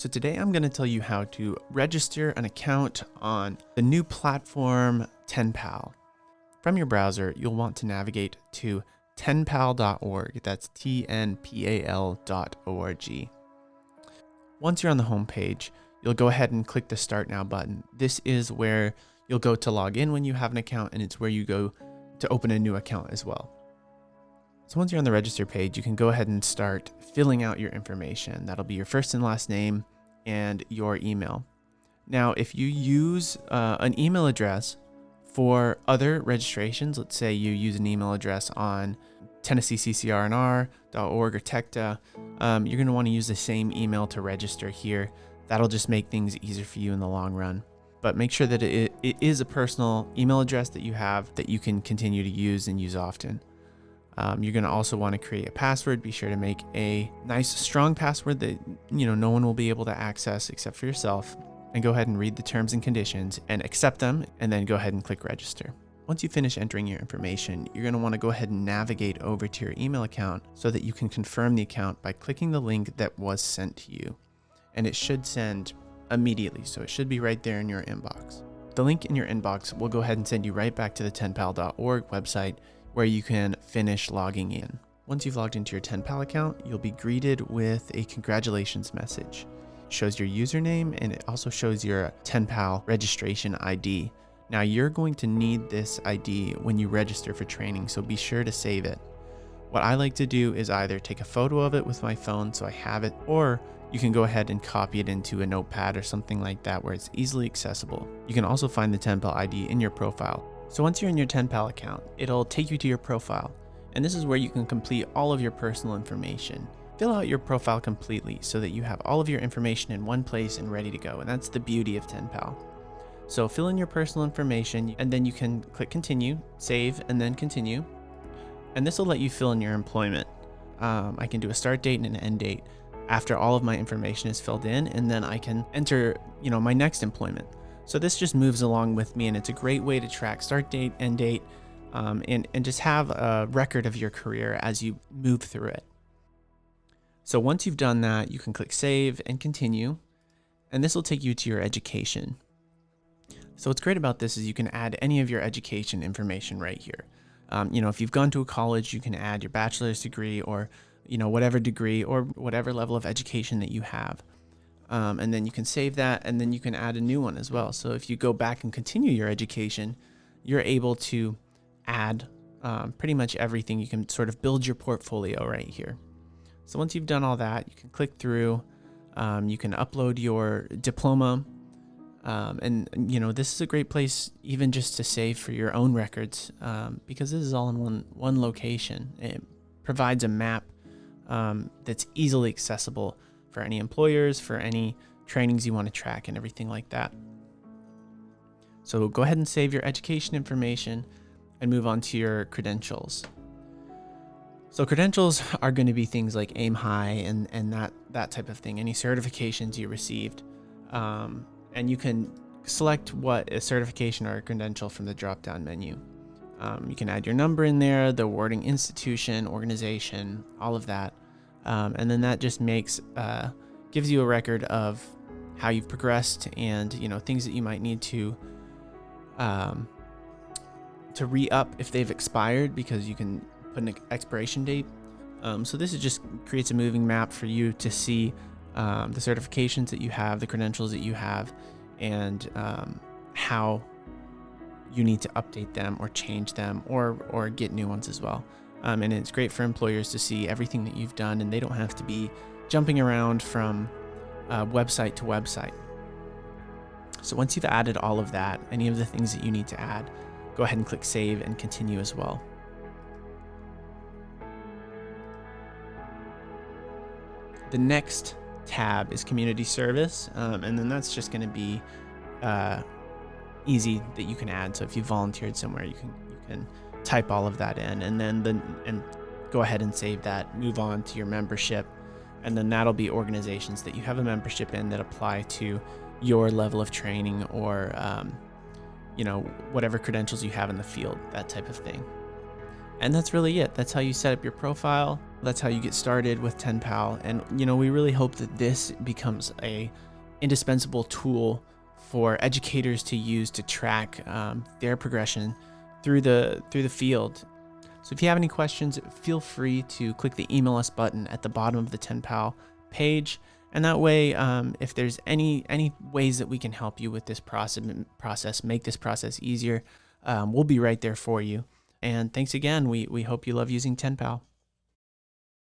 So today I'm going to tell you how to register an account on the new platform TNPAL. From your browser, you'll want to navigate to tenpal.org. That's TNPAL.org. Once you're on the home page, you'll go ahead and click the Start Now button. This is where you'll go to log in when you have an account, and it's where you go to open a new account as well. So once you're on the register page, you can go ahead and start filling out your information. That'll be your first and last name and your email. Now, if you use an email address for other registrations, let's say you use an email address on TennesseeCCRNR.org or TECTA, you're going to want to use the same email to register here. That'll just make things easier for you in the long run. But make sure that it is a personal email address that you have that you can continue to use and use often. You're going to also want to create a password. Be sure to make a nice, strong password that no one will be able to access except for yourself. And go ahead and read the terms and conditions and accept them, and then go ahead and click register. Once you finish entering your information, you're going to want to go ahead and navigate over to your email account so that you can confirm the account by clicking the link that was sent to you. And it should send immediately, so it should be right there in your inbox. The link in your inbox will go ahead and send you right back to the tenpal.org website, where you can finish logging in. Once you've logged into your TNPAL account, you'll be greeted with a congratulations message. It shows your username, and it also shows your TNPAL registration ID. Now, you're going to need this ID when you register for training, so be sure to save it. What I like to do is either take a photo of it with my phone so I have it, or you can go ahead and copy it into a notepad or something like that where it's easily accessible. You can also find the TNPAL ID in your profile. So once you're in your TNPAL account, it'll take you to your profile, and this is where you can complete all of your personal information. Fill out your profile completely so that you have all of your information in one place and ready to go, and that's the beauty of TNPAL. So fill in your personal information, and then you can click continue, save, and then continue, and this will let you fill in your employment. I can do a start date and an end date after all of my information is filled in, and then I can enter my next employment. So this just moves along with me, and it's a great way to track start date, end date, and just have a record of your career as you move through it. So once you've done that, you can click save and continue, and this will take you to your education. So what's great about this is you can add any of your education information right here. If you've gone to a college, you can add your bachelor's degree or whatever degree or whatever level of education that you have. And then you can save that, and then you can add a new one as well. So if you go back and continue your education, you're able to add pretty much everything. You can sort of build your portfolio right here. So once you've done all that, you can click through, you can upload your diploma, and this is a great place even just to save for your own records, because this is all in one location. It provides a map that's easily accessible for any employers, for any trainings you want to track and everything like that. So go ahead and save your education information and move on to your credentials. So credentials are going to be things like aim high and that type of thing, any certifications you received. And you can select what a certification or a credential from the drop-down menu. You can add your number in there, the awarding institution, organization, all of that. And then that just gives you a record of how you've progressed and things that you might need to re-up if they've expired, because you can put an expiration date. So this just creates a moving map for you to see the certifications that you have, the credentials that you have, and how you need to update them or change them or get new ones as well. And it's great for employers to see everything that you've done, and they don't have to be jumping around from website to website. So once you've added all of that, any of the things that you need to add, go ahead and click save and continue as well. The next tab is community service, and then that's just going to be easy that you can add. So if you volunteered somewhere, you can type all of that in, and then go ahead and save that, move on to your membership, and then that'll be organizations that you have a membership in that apply to your level of training or whatever credentials you have in the field, that type of thing. And that's really it. That's how you set up your profile. That's how you get started with TNPAL. And we really hope that this becomes a indispensable tool for educators to use to track their progression through the field. So if you have any questions, feel free to click the email us button at the bottom of the TNPAL page. And that way, if there's any ways that we can help you with this process, make this process easier, we'll be right there for you. And thanks again. We hope you love using TNPAL.